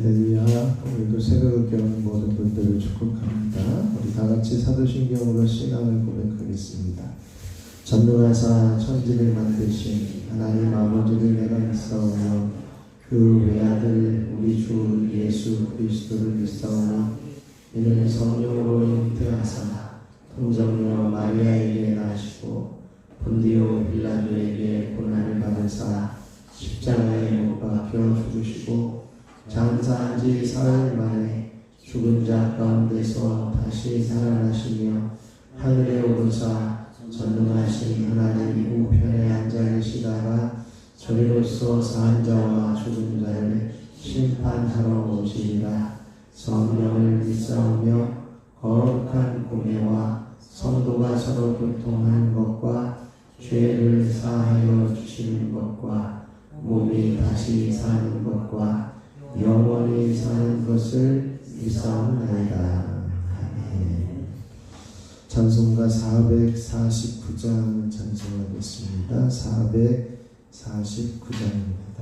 할렐루야. 오늘도 새벽을 깨우는 모든 분들을 축복합니다. 우리 다같이 사도신경으로 신앙을 고백하겠습니다. 전능하사 천지를 만드신 하나님 아버지를 내가 믿사오며 그 외아들 우리 주 예수 그리스도를 믿사오며 이는 성령으로 잉태하사 통정녀 마리아에게 나시고 본디오 빌라도에게 고난을 받으사 십자가에 못 박혀 죽으시고 장사한 지 사흘 만에 죽은 자 가운데서 다시 살아나시며 하늘에 오르사 전능하신 하나님 우편에 앉아 계시다가 저희로서 사한 자와 죽은 자를 심판하러 오시리라. 성령을 믿사오며 거룩한 공예와 성도가 서로 교통하는 것과 죄를 사하여 주시는 것과 몸이 다시 사는 것과 영원히 사는 것을 믿사옵나이다. 아멘. 찬송가 449장 찬송하겠습니다. 449장입니다.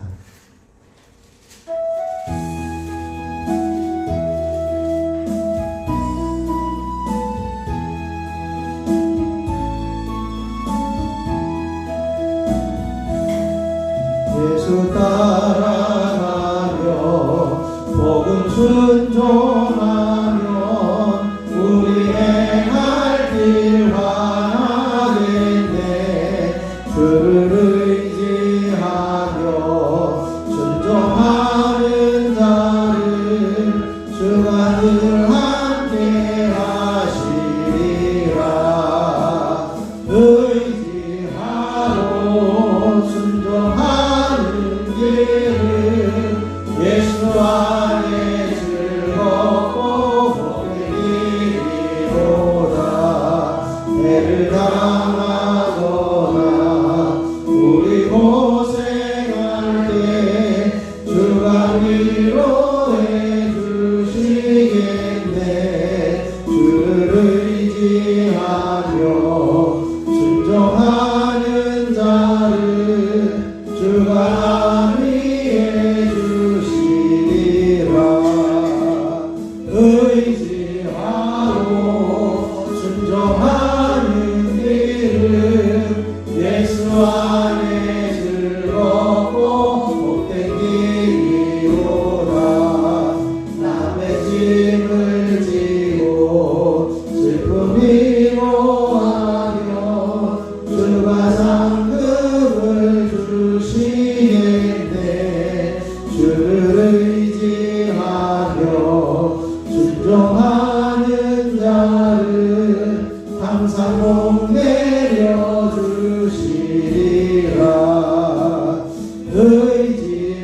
예수 따라가며 복음 순종하며 우리 행할 길 화하겠네. 주를 의지하며 순종하는 자를 주가 늘 함께 하시리라. 의지하고 순종하는 예수 안에 즐겁고 복된 길이로다. 애를 당하거나 우리 고생할 때 주가 위로해 주시겠네. 주를 의지하며 순종하는 자를 주가 의지하고 순종하는 길은 예수 안에 즐겁고 복된 길이로다. 남의 짐을 지고 슬픔이로 하며 주가 상급을 주시겠네. 주를 의지하며 순종하는 자를 항상 복 내려주시리라.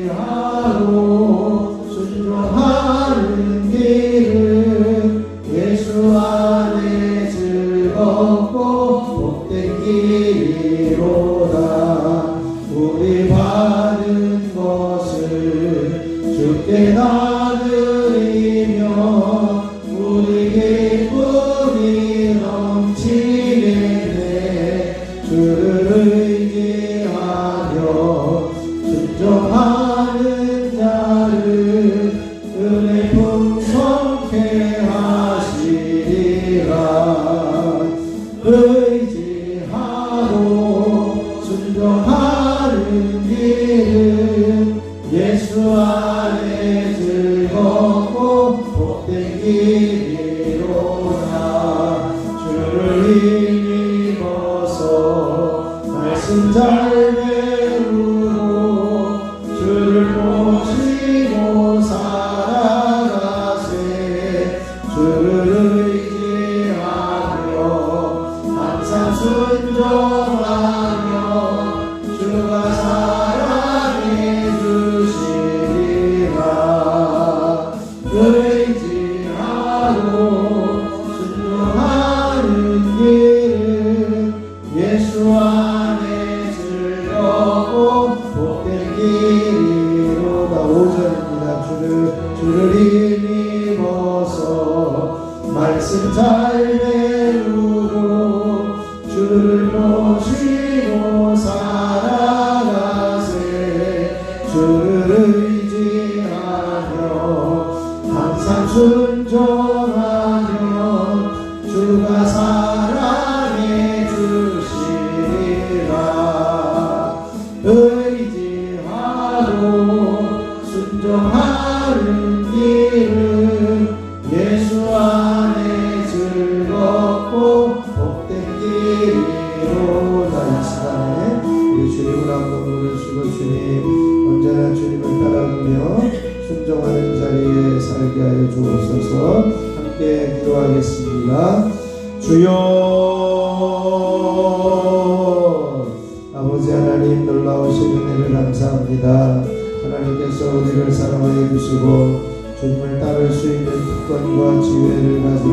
의지하고 순종하는 길은 예수 안에 즐겁고 복된 길이로다. 우리 받은 것을 주께 나누리며 우리 기쁨이 넘치겠네. 주를 의지하며 순종하는 자를 은혜 풍성케 하시리라. 의지하고 순종하는 길은 예수 안에 즐겁고 복된 길이로다. 주를 힘입어서 말씀 잘 배우고 주를 모시고 살아가세. 주를 의지하며 항상 순종하며 주가 사랑해 주시리라. 의지하고 순종하는 길은 예수 안에 즐겁고 복된 길이로다. 5절입니다. 주를 힘입어서 말씀 잘 배우고 주를 모시고 살 주님 언제나 주님을 따라가며 순종하는 자리에 살게 하여 주옵소서. 함께 기도하겠습니다. 주여 아버지 하나님 놀라우신 은혜를 감사합니다. 하나님께서 우리를 사랑하여 주시고 주님을 따를 수 있는 특권과 지혜를 가지고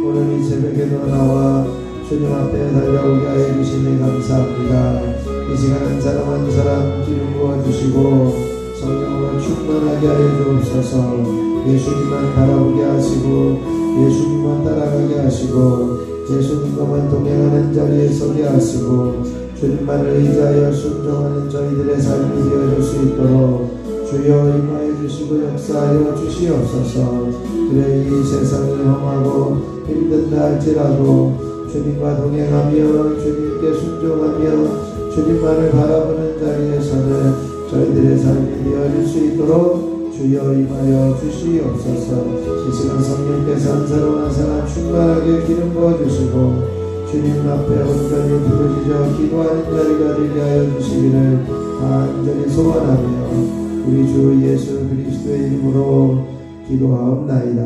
오늘 이 새벽에도 나와 주님 앞에 달려오게 하여 주시니 감사합니다. 이 시간 한 사람 한 사람 기름 부어주시고 성령으로 충만하게 하여 주옵소서. 예수님만 바라보게 하시고 예수님만 따라가게 하시고 예수님과만 동행하는 자리에 서게 하시고 주님만을 의지하여 순종하는 저희들의 삶이 되어줄 수 있도록 주여 임하여 주시고 역사하여 주시옵소서. 그래 이 세상이 험하고 힘든다 할지라도 주님과 동행하며 주님께 순종하며 주님만을 바라보는 자리에서는 저희들의 삶이 되어질 수 있도록 주여 임하여 주시옵소서. 이 시간 성령께서 한 사람 한 사람 충만하게 기름 부어주시고 주님 앞에 온전히 부르짖어 기도하는 자리가 되게 하여 주시기를 간절히 소원하며 우리 주 예수 그리스도의 이름으로 기도하옵나이다.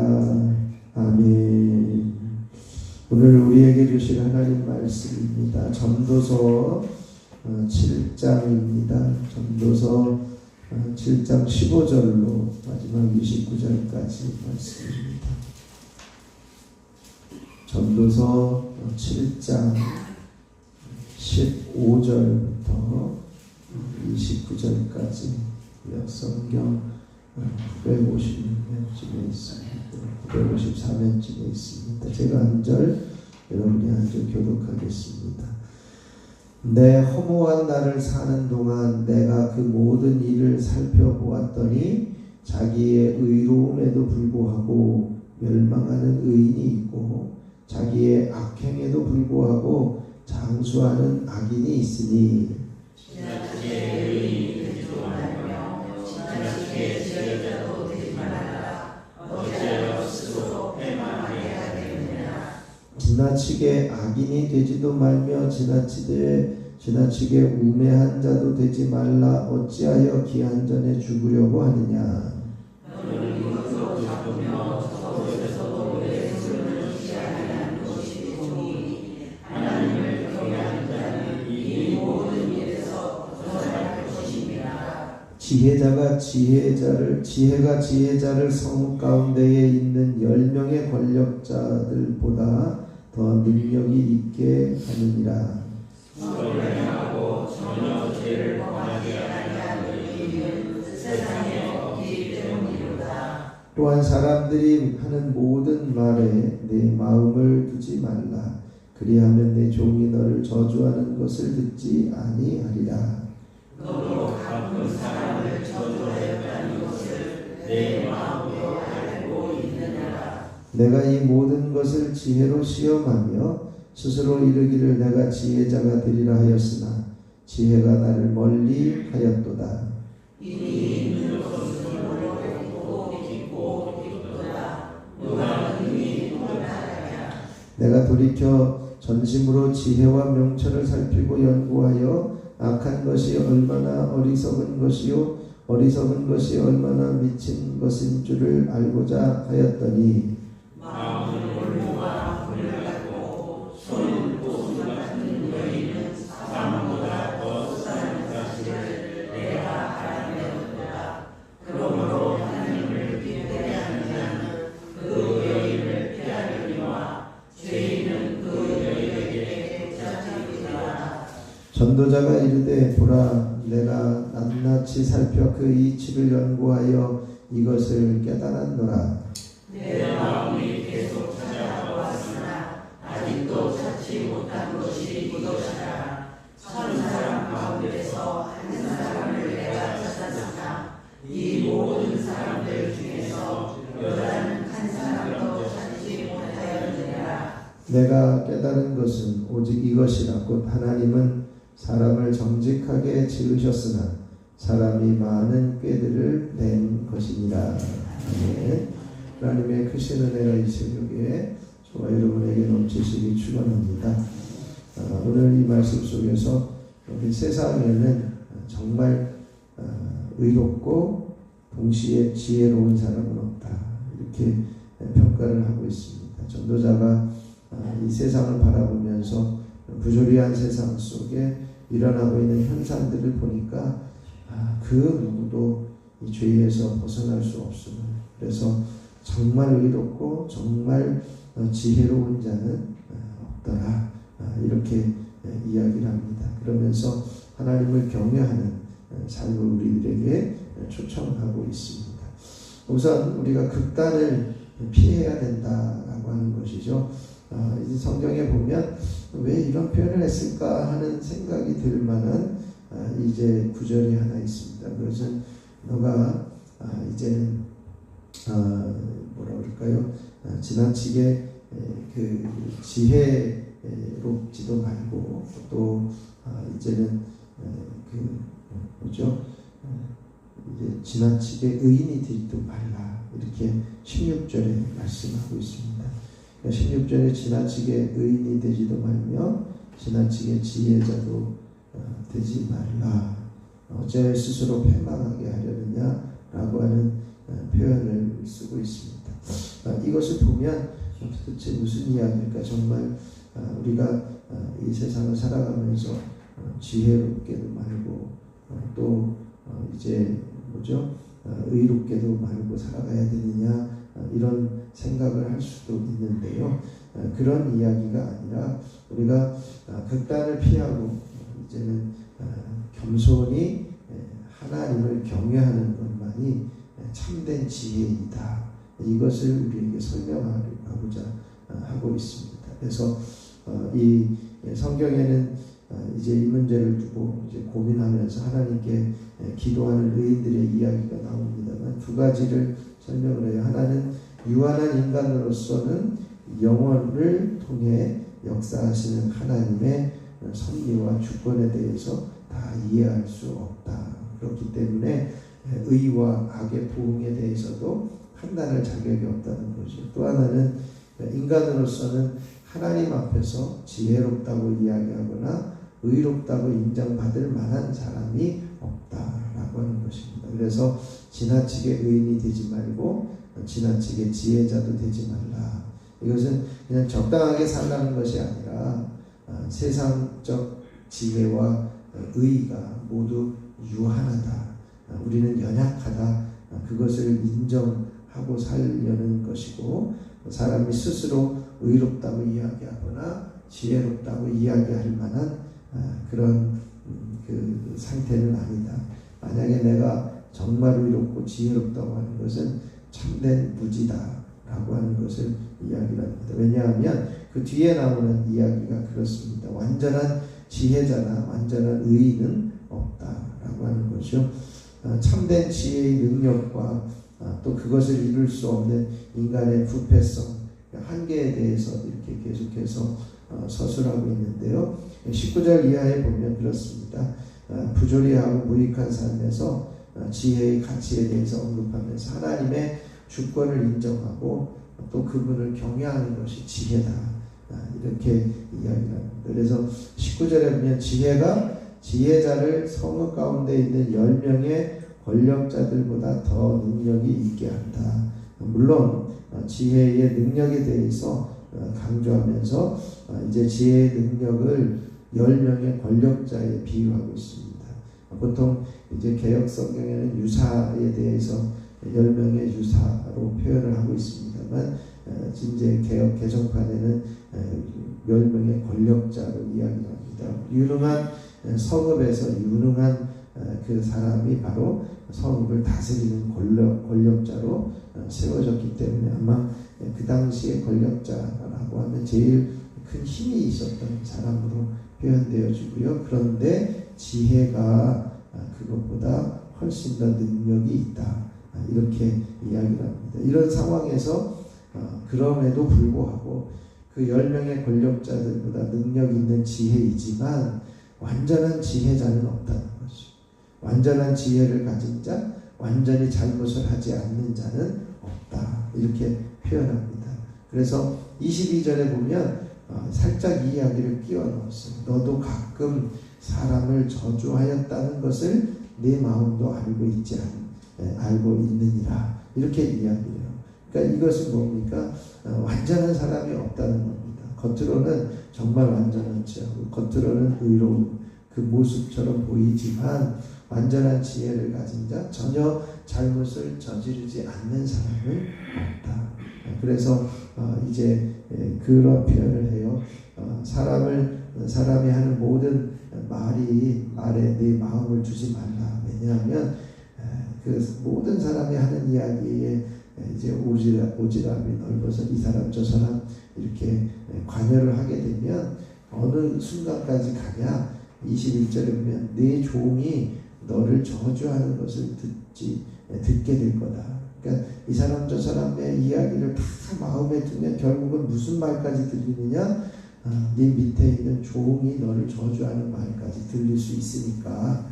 아멘. 오늘 우리에게 주실 하나님 말씀입니다. 전도서 7장입니다. 전도서 7장 15절로 마지막 29절까지 말씀입니다. 전도서 7장 15절부터 29절까지 성경 956면쯤에 있습니다. 954면쯤에 있습니다. 제가 한 절, 여러분이 한 절 교독하겠습니다. 내 허무한 날을 사는 동안 내가 그 모든 일을 살펴보았더니 자기의 의로움에도 불구하고 멸망하는 의인이 있고 자기의 악행에도 불구하고 장수하는 악인이 있으니 지나치게 의인이 되지도 말며 지나치게 지혜자도 되지 말라. 어찌하여 스스로 패망하게 하겠느냐. 지나치게 악인이 되지도 말며 지나치게 우매한 자도 되지 말라. 어찌하여 기한 전에 죽으려고 하느냐. 너는 이것으로 잡으며 저곳에서도 내 손을 쉬지 아니한 것이 보니 하나님을 경외하는 자는 이 모든 일에서 벗어날 것입니다. 지혜가 지혜자를 성읍 가운데에 있는 10명의 권력자들보다 더 능력이 있게 하느니라. 선행하고 전혀 죄를 범하지 아니한 의인은 세상에 없기 때문이로다. 또한 사람들이 하는 모든 말에 내 마음을 두지 말라. 그리하면 내 종이 너를 저주하는 것을 듣지 아니하리라. 너도 가끔 사람을 저주하였다는 것을 내 마음으로 알고 있느니라. 내가 이 모든 것을 지혜로 시험하며 스스로 이르기를 내가 지혜자가 되리라 하였으나 지혜가 나를 멀리 하였도다. 이미 있는 것은 어렵고 깊고 깊도다. 누가 능히 도달하랴. 내가 돌이켜 전심으로 지혜와 명철을 살피고 연구하여 악한 것이 얼마나 어리석은 것이요 어리석은 것이 얼마나 미친 것인 줄을 알고자 하였더니 마음은 올무와 불을 갖고 손은 고수 같은 여인은 사람보다 더 싸는 사실을 내가 알아내었도다. 그러므로 하나님을 기쁘게 하는 자는 그 여인을 피하려니와 죄인은 그 여인에게 붙잡히리라. 전도자가 이르되 보라 내가 낱낱이 살펴 그 이치를 연구하여 이것을 깨달았노라. 내 마음이 계속 찾아보았으나 아직도 찾지 못한 것이 이것이라. 1000사람 가운데서 한 사람을 내가 찾았으나 이 모든 사람들 중에서 여자는 한 사람도 찾지 못하였느니라. 내가 깨달은 것은 오직 이것이라. 곧 하나님은 사람을 정직하게 지으셨으나 사람이 많은 꾀들을 낸 것이니라. 아멘. 하나님의 크신 은혜가 이 새벽에 저와 여러분에게 넘치시기 축원합니다. 오늘 이 말씀 속에서 우리 세상에는 정말 의롭고 동시에 지혜로운 사람은 없다. 이렇게 평가를 하고 있습니다. 전도자가 이 세상을 바라보면서 부조리한 세상 속에 일어나고 있는 현상들을 보니까 그 누구도 이 죄에서 벗어날 수 없음을, 그래서 정말 의롭고 정말 지혜로운 자는 없더라, 이렇게 이야기를 합니다. 그러면서 하나님을 경외하는 삶을 우리들에게 초청하고 있습니다. 우선 우리가 극단을 피해야 된다라고 하는 것이죠. 이제 성경에 보면 왜 이런 표현을 했을까 하는 생각이 들 만한 이제 구절이 하나 있습니다. 그것은 너가 이제는 뭐라 그럴까요? 지나치게 그 지혜롭지도 말고 또 이제는 그 뭐죠? 이제 지나치게 의인이 되지도 말라, 이렇게 16절에 말씀하고 있습니다. 16절에 지나치게 의인이 되지도 말며 지나치게 지혜자도 되지 말라. 어째 스스로 패망하게 하려느냐 라고 하는 표현을 쓰고 있습니다. 이것을 보면 도대체 무슨 이야기일까? 정말 우리가 이 세상을 살아가면서 지혜롭게도 말고 또 이제 뭐죠? 의롭게도 말고 살아가야 되느냐, 이런 생각을 할 수도 있는데요. 그런 이야기가 아니라 우리가 극단을 피하고 이제는 겸손히 하나님을 경외하는 것만이 참된 지혜이다, 이것을 우리에게 설명하고자 하고 있습니다. 그래서 이 성경에는 이제 이 문제를 두고 이제 고민하면서 하나님께 기도하는 의인들의 이야기가 나옵니다만, 두 가지를 설명을 해요. 하나는 유한한 인간으로서는 영원을 통해 역사하시는 하나님의 섭리와 주권에 대해서 다 이해할 수 없다. 그렇기 때문에 의와 악의 부흥에 대해서도 판단할 자격이 없다는 거죠. 또 하나는 인간으로서는 하나님 앞에서 지혜롭다고 이야기하거나 의롭다고 인정받을 만한 사람이 없다라고 하는 것입니다. 그래서 지나치게 의인이 되지 말고 지나치게 지혜자도 되지 말라. 이것은 그냥 적당하게 살라는 것이 아니라 세상적 지혜와 의의가 모두 유한하다, 우리는 연약하다, 그것을 인정하고 살려는 것이고, 사람이 스스로 의롭다고 이야기하거나 지혜롭다고 이야기할 만한 그런 그 상태는 아니다. 만약에 내가 정말 의롭고 지혜롭다고 하는 것은 참된 무지다라고 하는 것을 이야기를 합니다. 왜냐하면 그 뒤에 나오는 이야기가 그렇습니다. 완전한 지혜자나 완전한 의인은 없다라고 하는 것이죠. 참된 지혜의 능력과 또 그것을 이룰 수 없는 인간의 부패성, 한계에 대해서 이렇게 계속해서 서술하고 있는데요. 19절 이하에 보면 그렇습니다. 부조리하고 무익한 삶에서 지혜의 가치에 대해서 언급하면서 하나님의 주권을 인정하고 또 그분을 경외하는 것이 지혜다, 이렇게 이야기를 합니다. 그래서 19절에 보면 지혜가 지혜자를 성읍 가운데 있는 10명의 권력자들보다 더 능력이 있게 한다. 물론 지혜의 능력에 대해서 강조하면서 이제 지혜의 능력을 10명의 권력자에 비유하고 있습니다. 보통 이제 개역 성경에는 유사에 대해서 10명의 유사로 표현을 하고 있습니다만, 이제 개역 개정판에는 10명의 권력자로 이야기합니다. 유능한 성읍에서 유능한 그 사람이 바로 성읍을 다스리는 권력자로 세워졌기 때문에 아마 그 당시의 권력자라고 하면 제일 큰 힘이 있었던 사람으로 표현되어지고요. 그런데 지혜가 그것보다 훨씬 더 능력이 있다, 이렇게 이야기를 합니다. 이런 상황에서 그럼에도 불구하고 그 10명의 권력자들보다 능력 있는 지혜이지만 완전한 지혜자는 없다는 것이죠. 완전한 지혜를 가진 자, 완전히 잘못을 하지 않는 자는 없다, 이렇게 표현합니다. 그래서 22절에 보면 살짝 이 이야기를 끼워 넣었어요. 너도 가끔 사람을 저주하였다는 것을 내 마음도 알고 있느니라. 이렇게 이야기해요. 그러니까 이것은 뭡니까? 완전한 사람이 없다는 겁니다. 겉으로는 정말 완전하지 않고 겉으로는 의로운 그 모습처럼 보이지만 완전한 지혜를 가진 자, 전혀 잘못을 저지르지 않는 사람은 없다. 그래서 이제 그런 표현을 해요. 사람이 하는 모든 말에 내 마음을 두지 말라. 왜냐하면 그 모든 사람이 하는 이야기에 이제 오지랖이 넓어서 이 사람 저 사람 이렇게 관여를 하게 되면 어느 순간까지 가냐 21절에 보면 내 종이 너를 저주하는 것을 듣게 될 거다. 그러니까 이 사람 저 사람의 이야기를 다 마음에 두면 결국은 무슨 말까지 들리느냐? 네 밑에 있는 종이 너를 저주하는 말까지 들릴 수 있으니까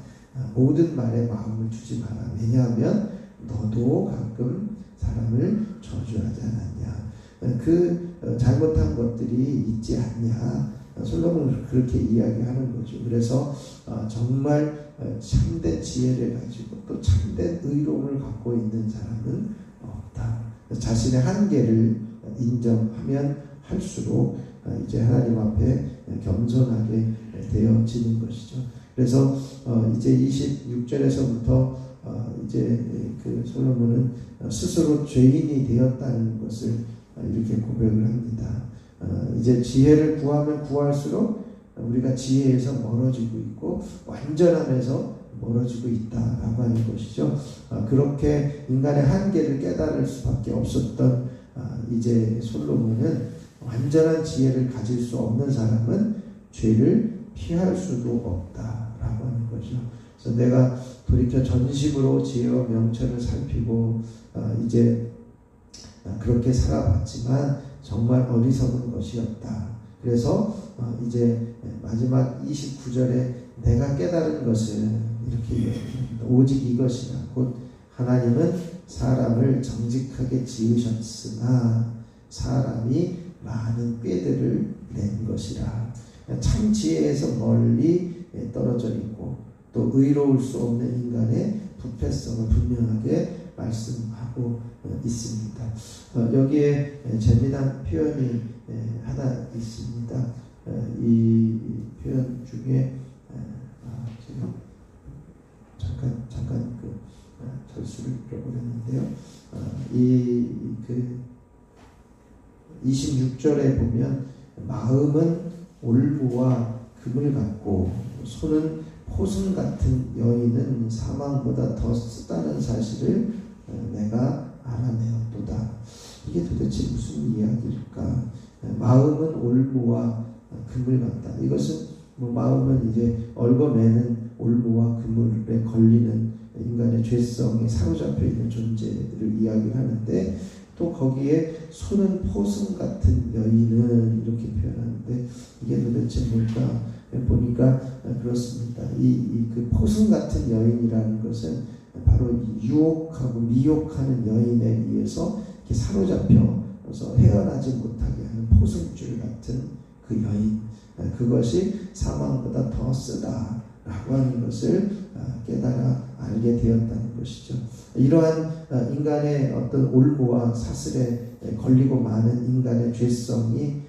모든 말에 마음을 두지 마라. 왜냐하면 너도 가끔 사람을 저주하지 않았냐. 그 잘못한 것들이 있지 않냐. 솔로몬은 그렇게 이야기하는 거죠. 그래서 정말 참된 지혜를 가지고 또 참된 의로움을 갖고 있는 사람은 없다. 자신의 한계를 인정하면 할수록 이제 하나님 앞에 겸손하게 되어지는 것이죠. 그래서 이제 26절에서부터 이제 그 솔로몬은 스스로 죄인이 되었다는 것을 이렇게 고백을 합니다. 이제 지혜를 구하면 구할수록 우리가 지혜에서 멀어지고 있고 완전함에서 멀어지고 있다라고 하는 것이죠. 그렇게 인간의 한계를 깨달을 수밖에 없었던 이제 솔로몬은 완전한 지혜를 가질 수 없는 사람은 죄를 피할 수도 없다라고 하는 거죠. 그래서 내가 돌이켜 전심으로 지혜와 명철을 살피고 이제 그렇게 살아봤지만 정말 어리석은 것이었다. 그래서 이제 마지막 29절에 내가 깨달은 것은 이렇게 얘기합니다. 오직 이것이라 곧 하나님은 사람을 정직하게 지으셨으나 사람이 많은 꾀들을 낸 것이라. 참 지혜에서 멀리 떨어져 있고 또 의로울 수 없는 인간의 부패성을 분명하게 말씀하고 있습니다. 여기에 재미난 표현이 하나 있습니다. 이 표현 중에 제가 잠깐 그 절수를 잃어버렸는데요. 이 26절에 보면 마음은 올무와 금을 갖고 손은 포승 같은 여인은 사망보다 더 쓰다는 사실을 내가 알아내었도다. 이게 도대체 무슨 이야기일까? 마음은 올무와 금을 같다. 이것은 마음은 이제 얽어매는 올무와 그물에 걸리는 인간의 죄성에 사로잡혀 있는 존재를 이야기하는데 또 거기에 손은 포승 같은 여인은 이렇게 표현하는데 이게 도대체 뭘까? 보니까 그렇습니다. 그 포승 같은 여인이라는 것은 바로 유혹하고 미혹하는 여인에 의해서 이렇게 사로잡혀서 헤어나지 못하게 하는 포승줄 같은 그 여인, 그것이 사망보다 더 쓰다라고 하는 것을 깨달아 알게 되었다는 것이죠. 이러한 인간의 어떤 올무와 사슬에 걸리고 많은 인간의 죄성이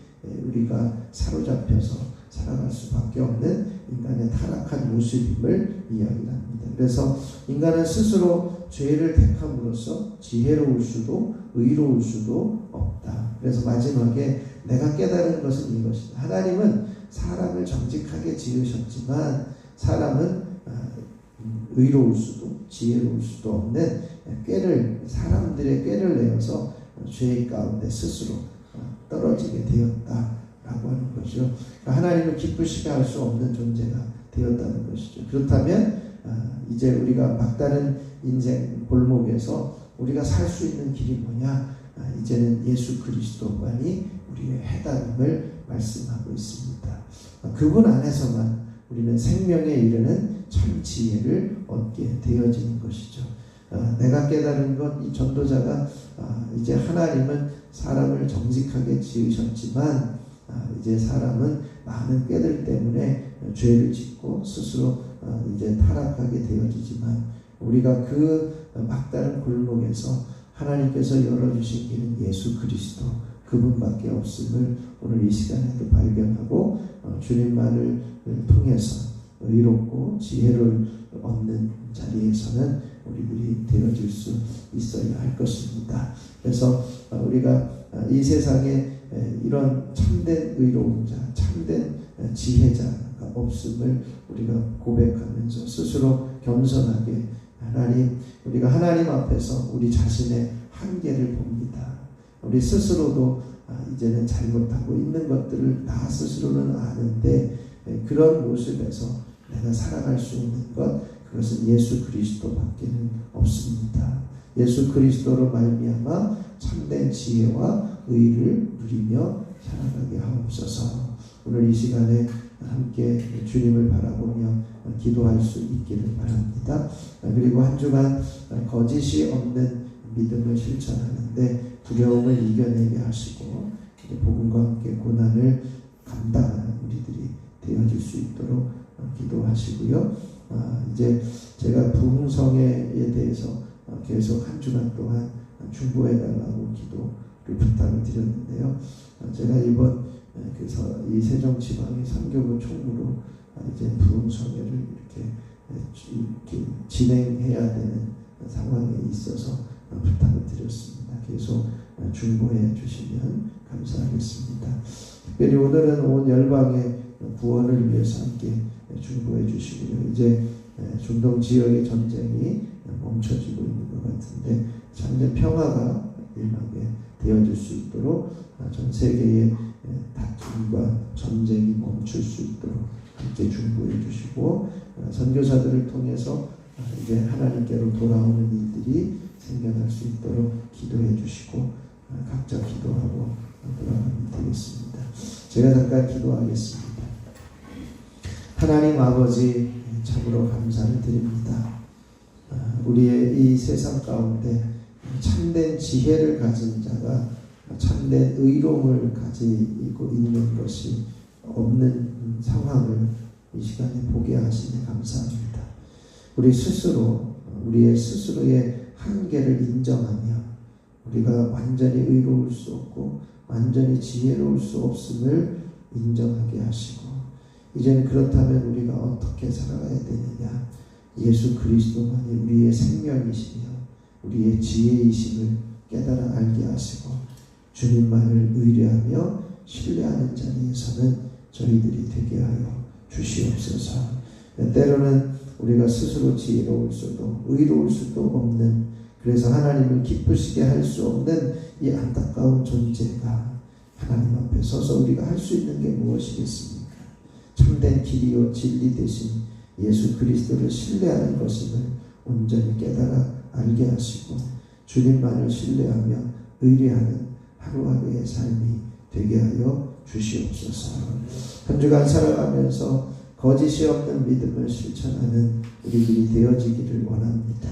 우리가 사로잡혀서 살아갈 수밖에 없는 인간의 타락한 모습임을 이야기합니다. 그래서 인간은 스스로 죄를 택함으로써 지혜로울 수도 의로울 수도 없다. 그래서 마지막에 내가 깨달은 것은 이것이다. 하나님은 사람을 정직하게 지으셨지만 사람은 의로울 수도 지혜로울 수도 없는 사람들의 꾀를 내어서 죄 가운데 스스로 떨어지게 되었다라고 하는 거죠. 하나님을 기쁘시게 할 수 없는 존재가 되었다는 것이죠. 그렇다면 이제 우리가 막다른 인생 골목에서 우리가 살 수 있는 길이 뭐냐? 이제는 예수 그리스도만이 우리의 해답임을 말씀하고 있습니다. 그분 안에서만 우리는 생명에 이르는 참 지혜를 얻게 되어지는 것이죠. 내가 깨달은 건 이 전도자가 이제 하나님은 사람을 정직하게 지으셨지만 이제 사람은 많은 꾀들 때문에 죄를 짓고 스스로 이제 타락하게 되어지지만 우리가 그 막다른 골목에서 하나님께서 열어주신 길은 예수 그리스도 그분밖에 없음을 오늘 이 시간에도 발견하고 주님만을 통해서 의롭고 지혜를 얻는 자리에서는 우리들이 되어질 수 있어야 할 것입니다. 그래서 우리가 이 세상에 이런 참된 의로운 자, 참된 지혜자가 없음을 우리가 고백하면서 스스로 겸손하게 우리가 하나님 앞에서 우리 자신의 한계를 봅니다. 우리 스스로도 이제는 잘못하고 있는 것들을 나 스스로는 아는데 그런 모습에서 내가 살아갈 수 있는 것, 그것은 예수 그리스도밖에는 없습니다. 예수 그리스도로 말미암아 참된 지혜와 의를 누리며 살아가게 하옵소서. 오늘 이 시간에 함께 주님을 바라보며 기도할 수 있기를 바랍니다. 그리고 한 주간 거짓이 없는 믿음을 실천하는데 두려움을 이겨내게 하시고 복음과 함께 고난을 감당하는 우리들이 되어질 수 있도록 기도하시고요. 이제 제가 부흥성회에 대해서 계속 한 주간 동안 중보해달라고 기도를 부탁을 드렸는데요. 제가 이번 이 세종지방의 선교부 총무로 이제 부흥성회를 이렇게 진행해야 되는 상황에 있어서 부탁을 드렸습니다. 계속 중보해 주시면 감사하겠습니다. 특별히 오늘은 온 열방의 구원을 위해서 함께 중보해 주시고요. 이제 중동 지역의 전쟁이 멈춰지고 있는 것 같은데 참된 평화가 일하게 되어질 수 있도록 전 세계의 다툼과 전쟁이 멈출 수 있도록 함께 중보해 주시고 선교사들을 통해서 이제 하나님께로 돌아오는 일들이 생겨날 수 있도록 기도해 주시고 각자 기도하고 돌아가면 되겠습니다. 제가 잠깐 기도하겠습니다. 하나님 아버지 참으로 감사를 드립니다. 우리의 이 세상 가운데 참된 지혜를 가진 자가 참된 의로움을 가지고 있는 것이 없는 상황을 이 시간에 보게 하시니 감사합니다. 우리 스스로 우리의 스스로의 한계를 인정하며 우리가 완전히 의로울 수 없고 완전히 지혜로울 수 없음을 인정하게 하시고 이제는 그렇다면 우리가 어떻게 살아가야 되느냐, 예수 그리스도만이 우리의 생명이시며 우리의 지혜이심을 깨달아 알게 하시고 주님만을 의뢰하며 신뢰하는 자리에서는 저희들이 되게 하여 주시옵소서. 때로는 우리가 스스로 지혜로울 수도 의로울 수도 없는, 그래서 하나님을 기쁘시게 할 수 없는 이 안타까운 존재가 하나님 앞에 서서 우리가 할 수 있는 게 무엇이겠습니까? 참된 길이요 진리 되신 예수 그리스도를 신뢰하는 것임을 온전히 깨달아 알게 하시고 주님만을 신뢰하며 의뢰하는 하루하루의 삶이 되게 하여 주시옵소서. 한 주간 살아가면서 거짓이 없는 믿음을 실천하는 우리들이 되어지기를 원합니다.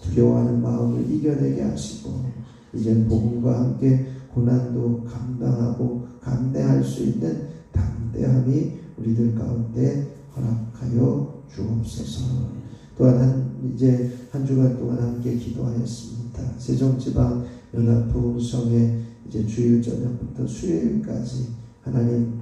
두려워하는 마음을 이겨내게 하시고 이젠 복음과 함께 고난도 감당하고 감내할 수 있는 담대함이 우리들 가운데 허락하여 주옵소서. 또한 이제 한 주간 동안 함께 기도하였습니다. 세종지방 연합부흥성회 이제 주일 저녁부터 수요일까지 하나님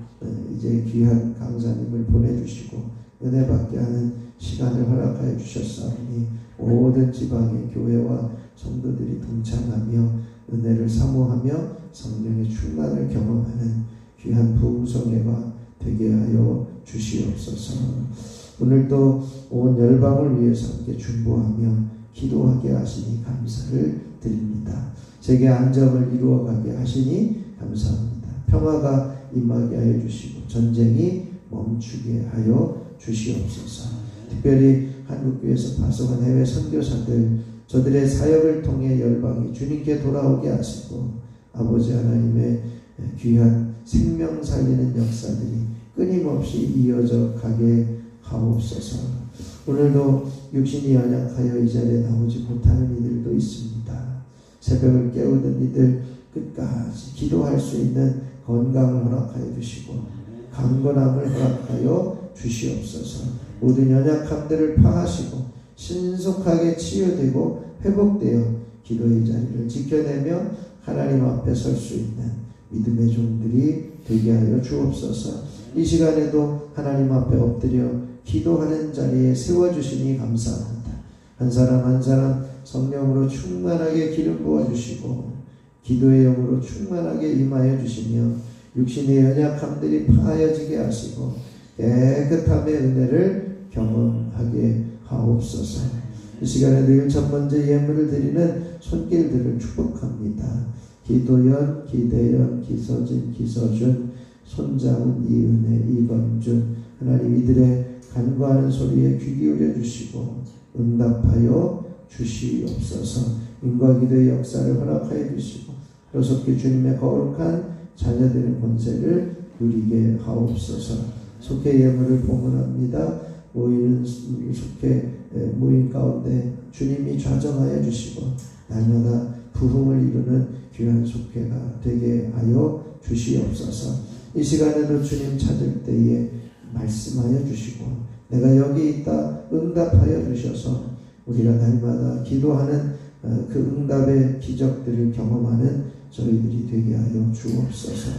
이제 귀한 강사님을 보내주시고 은혜받게 하는 시간을 허락하여 주셨사오니 모든 지방의 교회와 성도들이 동참하며 은혜를 사모하며 성령의 충만을 경험하는 귀한 부흥성회가 되게 하여 주시옵소서. 오늘도 온 열방을 위해서 함께 중보하며 기도하게 하시니 감사를 드립니다. 세계 안정을 이루어가게 하시니 감사합니다. 평화가 임하게 하여 주시고 전쟁이 멈추게 하여 주시옵소서. 특별히 한국교회에서 파송한 해외 선교사들 저들의 사역을 통해 열방이 주님께 돌아오게 하시고 아버지 하나님의 귀한 생명 살리는 역사들이 끊임없이 이어져 가게 하옵소서. 오늘도 육신이 연약하여 이 자리에 나오지 못하는 이들도 있습니다. 새벽을 깨우는 이들 끝까지 기도할 수 있는 건강을 허락하여 주시고 강건함을 허락하여 주시옵소서. 모든 연약함들을 파하시고 신속하게 치유되고 회복되어 기도의 자리를 지켜내며 하나님 앞에 설 수 있는 믿음의 종들이 되게 하여 주옵소서. 이 시간에도 하나님 앞에 엎드려 기도하는 자리에 세워주시니 감사합니다. 한 사람 한 사람 성령으로 충만하게 기름 부어주시고 기도의 영으로 충만하게 임하여 주시며 육신의 연약함들이 파여지게 하시고 깨끗함의 은혜를 경험하게 하옵소서. 이 시간에 늘 첫 번째 예물을 드리는 손길들을 축복합니다. 기도연, 기대연, 기서진, 기서준, 손자훈, 이은혜, 이범준, 하나님 이들의 간구하는 소리에 귀 기울여 주시고 응답하여 주시옵소서. 인과 기도의 역사를 허락하여 주시고 그로속히 주님의 거룩한 자녀들의 권세를 누리게 하옵소서. 속회 예물을 봉헌합니다. 모이는 속회 모임 가운데 주님이 좌정하여 주시고 날마다 부흥을 이루는 귀한 속회가 되게 하여 주시옵소서. 이 시간에도 주님 찾을 때에 말씀하여 주시고 내가 여기 있다 응답하여 주셔서 우리가 날마다 기도하는 그 응답의 기적들을 경험하는 저희들이 되게 하여 주옵소서.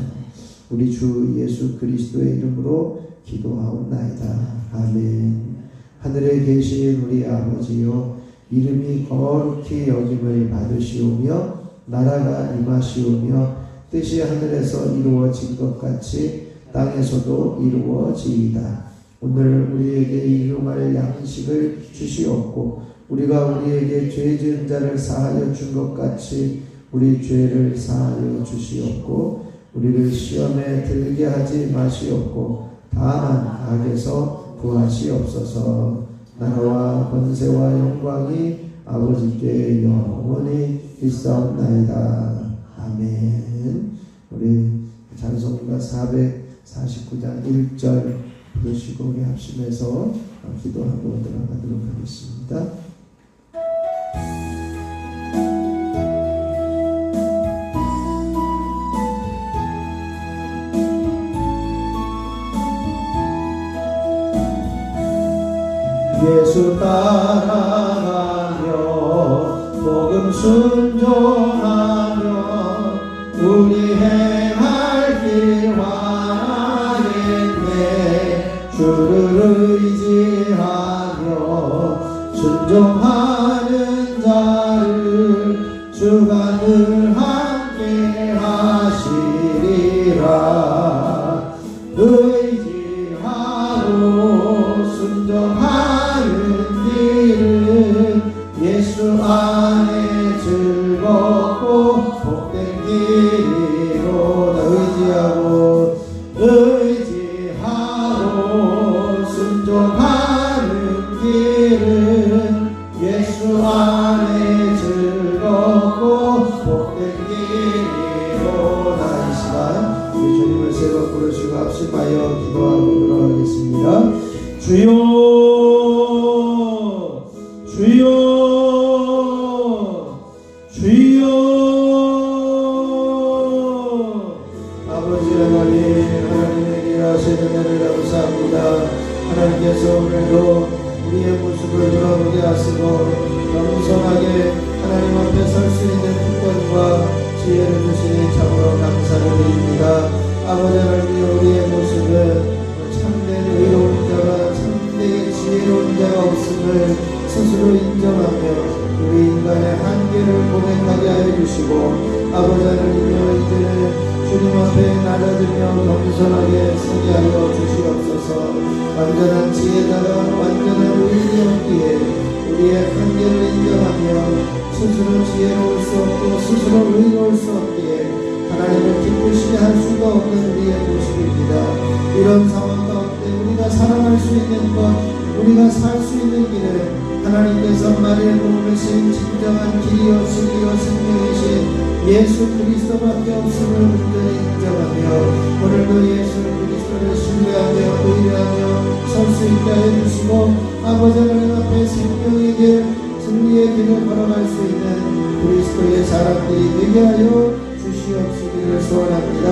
우리 주 예수 그리스도의 이름으로 기도하옵나이다. 아멘. 하늘에 계신 우리 아버지요, 이름이 거룩히 여김을 받으시오며 나라가 임하시오며 뜻이 하늘에서 이루어진 것 같이 땅에서도 이루어지이다. 오늘 우리에게 일용할 양식을 주시옵고 우리가 우리에게 죄 지은 자를 사하여 준 것 같이 우리 죄를 사하여 주시옵고 우리를 시험에 들게 하지 마시옵고 다만 악에서 구하시옵소서. 나라와 권세와 영광이 아버지께 영원히 있사옵나이다. 아멘. 우리 찬송가 449장 1절 부르시고 우리 합심해서 기도하고 들어가도록 하겠습니다. 예수 따라가며 복음 순종하며 우리 행할 길 완하겠네. 주를 의지하며 순종하는 자를 주가 늘 함께 하시리라. 의지하고 순종하는 길은 예수 안에 즐겁고 복된 길이로다. 의지하고 순종하는 길은 예수 안에 즐겁고 복된 길이로다. 이 시간 우리 주님을 새로 부르시고 합심하여 기도하고 들어가겠습니다. 주여 주여 주여. 아버지 하나님, 하나님에게 하시는 은혜를 감사합니다. 하나님께서 오늘도 우리의 모습을 돌아보게 하시고 겸손하게 하나님 앞에 설 수 있는 특권과 지혜를 주시니 참으로 감사를 드립니다. 아버지 하나님, 우리의 모습은 참된 의로운 자가 참되게 지혜로운 자가 없음을 스스로 인정하며 우리 인간의 한계를 고백하게 하여 주시고 아버지 하나님여 이제는 주님 앞에 낮아지며 겸손하게 서게 하여 주시옵소서. 완전한 지혜자가 완전한 의인이 없기에 우리의 한계를 인정하며 스스로 지혜로울 수 없고 스스로 의로울 수 없기에 하나님을 기쁘시게 할 수가 없는 우리의 모습입니다. 이런 상황 가운데 우리가 살아갈 수 있는 것, 우리가 살 수 있는 길은 하나님께서 마리아 몸으신 진정한 길이요 진리요 생명이신 예수 그리스도밖에 없음을 온전히 인정하며 오늘도 예수 그리스도를 신뢰하며 의뢰하며 설 수 있게 하여 주시고 아버지 하나님 앞에 생명의 길 진리의 길을 걸어갈 수 있는 그리스도의 사람들이 되게 하여 주시옵시기를 소원합니다.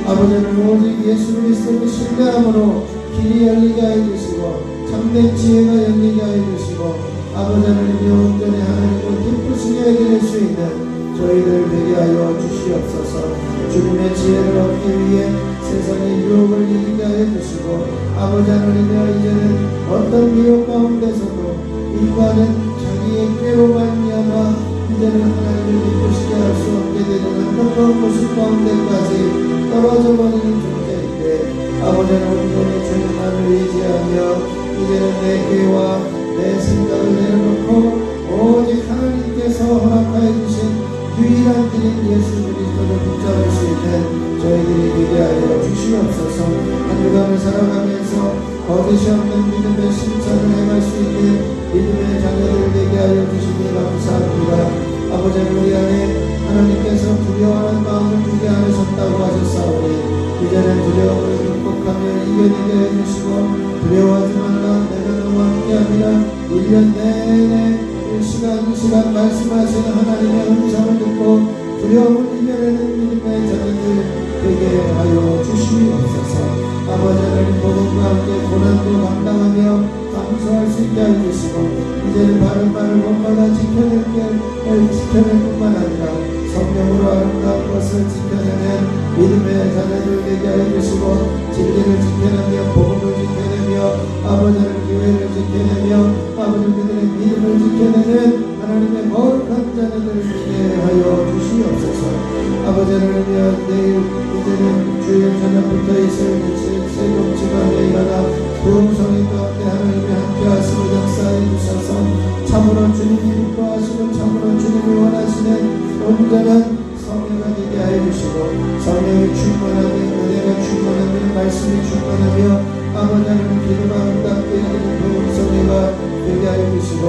아버지는 오직 예수 그리스도를 신뢰함으로 길이 열리게 하여 주시고 참된 지혜가 열리게 하여 주시고 아버지 하나님 영원전에 하나님을 기쁘시게 해드릴 수 있는 저희들 되게 하여 주시옵소서. 주님의 지혜를 얻기 위해 세상의 유혹을 이기게 하여 주시고 아버지 하나님이여 이제는 어떤 미혹 가운데서도 인간은 자기의 꾀로 말미암아 이제는 하나님을 기쁘시게 할 수 없게 되는 안타까운 모습 가운데까지 떨어져 버리는 존재인데 아버지는 온전히 주님 나를 의지하며 이제는 내 꾀와 내 생각을 내려놓고 오직 하나님께서 허락하여 주신 유일한 길인 예수 그리스도를 붙잡을 수 있는 저희들이 되게 하여 주시옵소서. 한 주간을 살아가면서 거짓이 없는 믿음의 실천을 행할 수 있는 믿음의 자녀들 되게 하여 주시니 감사합니다. 아버지 우리 안에 하나님께서 두려워하는 마음을 주게 않으셨다고 하셨사오니 이제는 두려움을 극복하며 이겨내게 해주시고 두려워하지 말라 내가 너와 함께함이라 1년 내내 이 시간 말씀하시는 하나님의 음성을 듣고 두려움을 이겨내는 믿음의 자녀들 되게 하여 주시옵소서. 아버지 하나님 복음과 함께 고난도 감당하며 감수할 수 있게 하여 주시고 이제는 바른 말을 본받아 지켜낼 뿐만 아니라 성령으로 아름다운 것을 지켜내는 믿음의 자녀들 되게 하여 주시고 진리를 지켜내며 복음을 지켜내며 아버지 하나님 교회를 지켜내며 아버지 그들의 믿음을 지켜내는 하나님의 거룩한 자녀들 되게 하여 주시옵소서. 아버지 하나님이여 내일 이제는 주일 저녁부터 있을 새벽 지방에 일어나 부흥성이 가운데 하나님이 함께하시고 역사해 주셔서 참으로 주님이 기뻐하시고 참으로 주님이 원하시는 온전한 성령가 되게 하여 주시고 성령이 충만하게 은혜가 충만하며 말씀이 충만하며 아버지 하나님 기도가 응답되게 되는 부흥성회가 되게 하여 주시고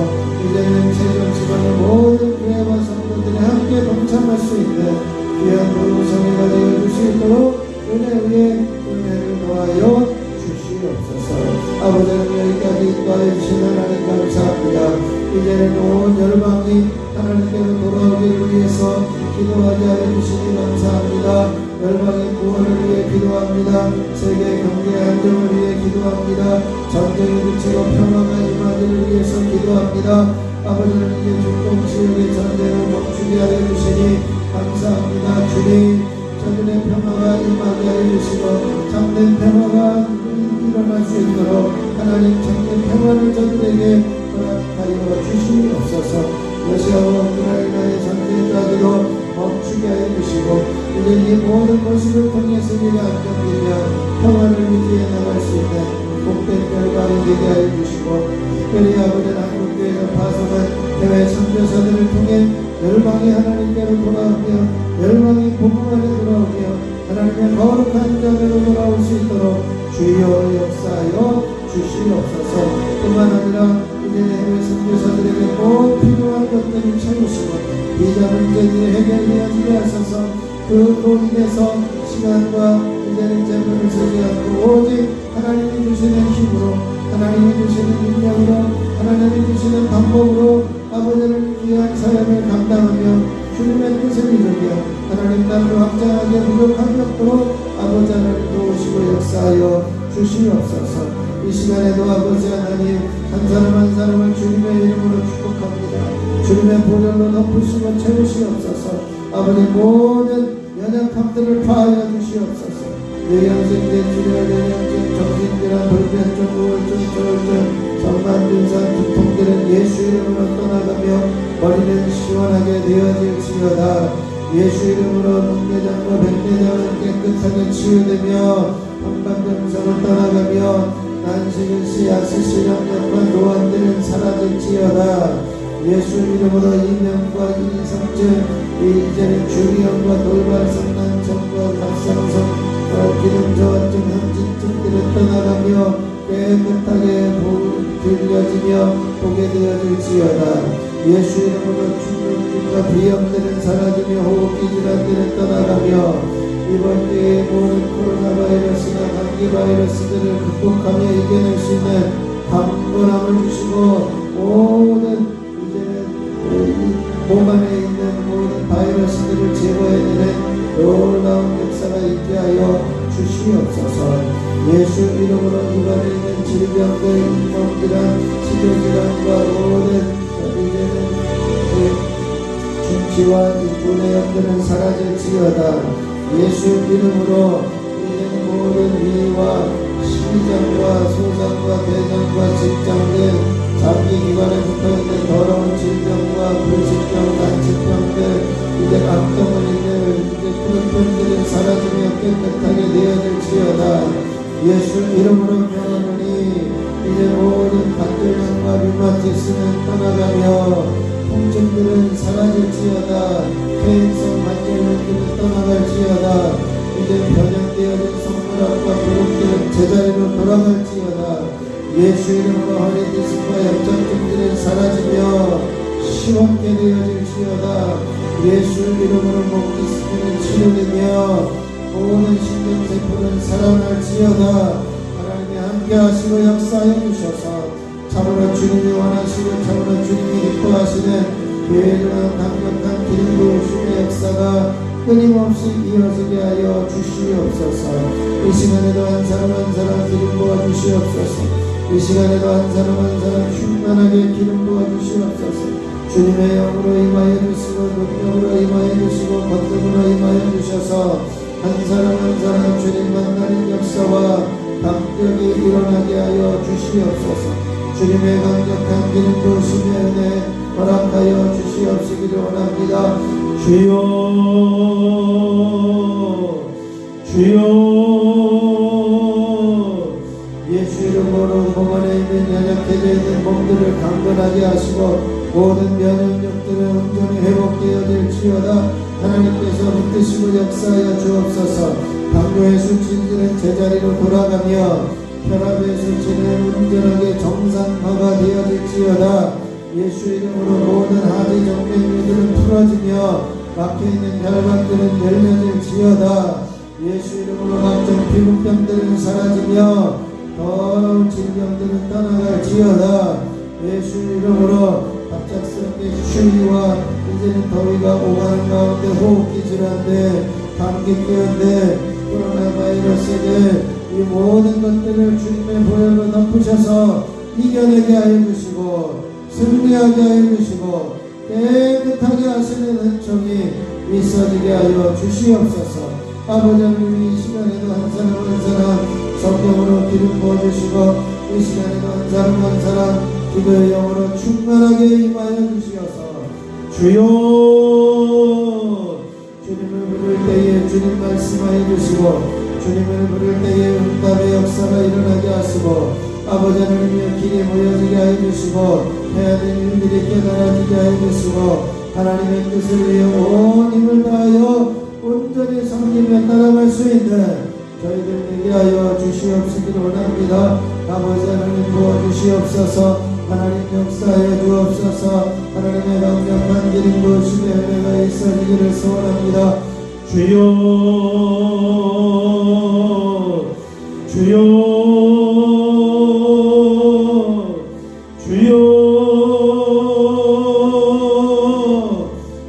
이제는 세종 지방의 모든 교회와 성도들이 함께 동참할 수 있는 귀한 부흥성회가 되어 주시도록 은혜 위에 은혜를 더하여 주시옵소서. 아버지 하나님 여기까지 인도하여 주신 하나님 감사합니다. 이제는 온 열방이 하나님께로 돌아오기를 위해서 기도하게 하여 주시니 감사합니다. 열방의 구원을 위해 기도합니다. 세계 경제 안정을 위해 기도합니다. 전쟁이 그치고 평화가 임하기를 위해서 기도합니다. 아버지는 이제 중동 지역의 전쟁을 멈추게 하여 주시니 감사합니다. 주님 저들의 평화가 임하게 하여 주시고 참된 평화가 일어날 수 있도록 하나님 참된 평화를 저들에게 허락하여 주시옵소서. 러시아와 우크라이나의 전쟁까지도 멈추게 하여 주시고 이제 이 모든 모습을 통해 세계가 안정되며 평화를 유지해 나갈 수 있는 복된 결과를 되게 하여 주시고 특별히 아버지는 한국교회에서 파송한 해외 선교사들을 통해 열방이 하나님께로 돌아오며 열방이 복음 안에 돌아오며 하나님의 거룩한 자녀로 돌아올 수 있도록 주여 역사하여 주시옵소서. 뿐만 아니라 이제 해외 선교사들에게 꼭 필요한 것들을 채우시고 비자 문제들이 해결되어지게 하소서. 그로 인해서 시간과 이제는 재물을 쓰지 않고 오직 하나님이 주시는 힘으로 하나님이 주시는 능력으로 하나님이 주시는 방법으로 아버지를 귀한 사역을 감당하며 주님의 뜻을 이루며 하나님 나라를 확장하게 부족함이 없도록 아버지 하나님 도우시고 역사하여 주시옵소서. 이 시간에도 아버지 하나님 한 사람 한 사람을 주님의 이름으로 축복합니다. 주님의 보혈로 덮으시고 채우시옵소서. 아버지 모든 연약함들을 파하여 주시옵소서. 뇌경색된 출혈, 뇌경색, 정신질환, 불면증, 우울증, 저울증, 성만증상, 두통들은 예수 이름으로 떠나가며 머리는 시원하게 되어질지어다. 예수 이름으로 눈대장과 백내장은 깨끗하게 치유되며 한반증상을 떠나가며 난시근시, 아스시, 염려과 노안들은 사라질지어다. 예수 이름으로 이명과 이성증, 이제는 주기형과 돌발성, 난청과 갑상선, 기름저하증, 현진증들은 떠나가며 깨끗하게 들려지며 보게 되어질지어다. 예수 이름으로 중풍과 비염들은 사라지며 호흡기 질환들은 떠나가며 이번 기회에 모든 코로나 바이러스나 감기 바이러스들을 극복하며 이겨낼 수 있는 강건함을 주시고 모든 이제는 몸 안에 있는 모든 바이러스들을 제거해내는 놀라운 역사가 있게 하여 주시옵소서. 예수 이름으로 이번에 있는 질병들, 인공질환, 치료질환과 모든 이제는 중치와 인분의 염들은 사라질지어다. 예수 이름으로 이제는 모든 위와 심장과 소장과 대장과 직장들, 장기기관에 붙어있는 더러운 질병과 불치병, 난치병들, 이제 악덩어리들, 이제 그런 병들은 사라지며 깨끗하게 되어질지어다. 예수 이름으로 병하노니 이제 모든 관절염과 류마티스는 떠나가며 통증들은 사라질지어다. 퇴행성 관절염들은 떠나갈지어다. 이제 변형되어진 성혈압과 부름들은 제자리로 돌아갈지어다. 예수 이름으로 허리디스크와 염증증들은 사라지며 시원케 되어질지어다. 예수 이름으로 목디스크는 치료되며 모든 신경세포는 살아날지어다. 하나님이 함께 하시고 역사해 주셔서 참으로 주님이 원하시고 참으로 주님이 기뻐하시는 교회는 강력한 기름 부으심의 역사가 끊임없이 이어지게 하여 주시옵소서. 이 시간에도 한 사람 한 사람 기름 부어 주시옵소서. 이 시간에도 한 사람 한 사람 충만하게 기름 부어 주시옵소서. 주님의 영으로 임하여 주시고 능력으로 임하여 주시고 권능으로 임하여 주셔서 한 사람 한 사람 주님 만나는 역사와 감격이 일어나게 하여 주시옵소서. 주님의 강력한 기름 부으심의 은혜 허락하여 주시옵시기를 원합니다. 주여 주여 예수 이름으로 몸 안에 있는 연약해져 있는 몸들을 강건하게 하시고 모든 면역력들은 온전히 회복되어질지어다. 하나님께서 붙드시고 역사하여 주옵소서. 당뇨의 수치들은 제자리로 돌아가며 혈압의 수치는 온전하게 정상화가 되어질지어다. 예수 이름으로 모든 하지 정맥류들은 풀어지며 막혀있는 혈관들은 열려질지어다. 예수 이름으로 각종 피부병들은 사라지며 더러운 질병들은 떠나갈지어다. 예수 이름으로 갑작스럽게 추위와 이제는 더위가 오가는 가운데 호흡기 질환들, 감기병들, 코로나 바이러스들, 이 모든 것들을 주님의 보혈로 덮으셔서 이겨내게 하여 주시고 승리하게 하여 주시고 깨끗하게 하시는 은총이 있어지게 하여 주시옵소서. 아버지 하나님 이 시간에도 한 사람 한 사람 성령으로 기름 부어주시고 이 시간에도 한 사람 한 사람 기도의 영으로 충만하게 임하여 주시어서 주여 주님을 부를 때에 주님 말씀하여 주시고 주님을 부를 때에 응답의 역사가 일어나게 하시고 아버지 하나님의 길에 모여지게 하여 주시고 해야 될 일들이 깨달아지게 하여 주시고 하나님의 뜻을 위해 온 힘을 다하여 온전히 섬기며 따라갈 수 있는 저희들 되게 하여 주시옵시기를 원합니다. 아버지 하나님 도와주시옵소서. 하나님 역사하여 주옵소서. 하나님의 강력한 기름 부으심의 은혜가 있어지기를 소원합니다. 주여 주여 주여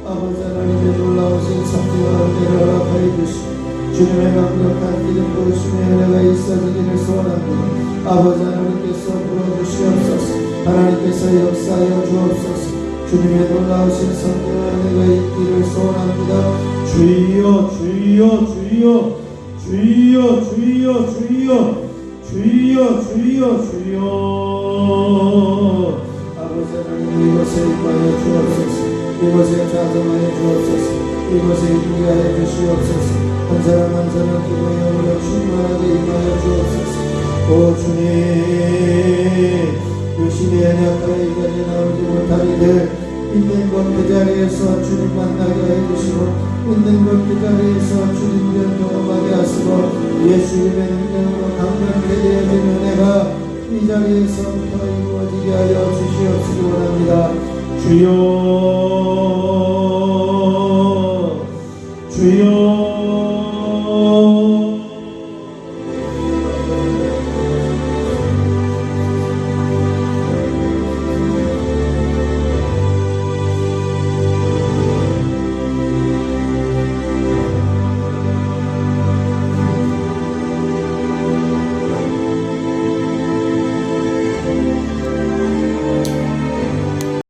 아버지 하나님의 놀라우신 성령과 은혜를 허락하여 주시고 주님의 강력한 기름 부으심의 은혜가 있어지기를 소원합니다. 아버지 하나님께서 불어주시옵소서. 하나님께서 역사하여 주옵소서. 주님의 놀라우신 성령의 은혜가 있기를 소원합니다. 주여 주여 주여 주여 주여 주여 주여 주여 주여 아버지 하나님 이곳에 임하여 주옵소서. 이곳에 좌정하여 주옵소서. 이곳에 임하여 주시옵소서. 한 사람 한 사람 기도의 영으로 충만하게 임하여 주옵소서. 오 주님 유심히 연약하여 이 자리에 나오지 못하리들 있는 것 그 자리에서 주님 만나게 해주시고 있는 것 그 자리에서 주님을 경험하게 하시고 예수님의 능력으로 강력하게 되어진 은혜가 이 자리에서부터 이루어지게 하여 주시옵시기 원합니다. 주여 주여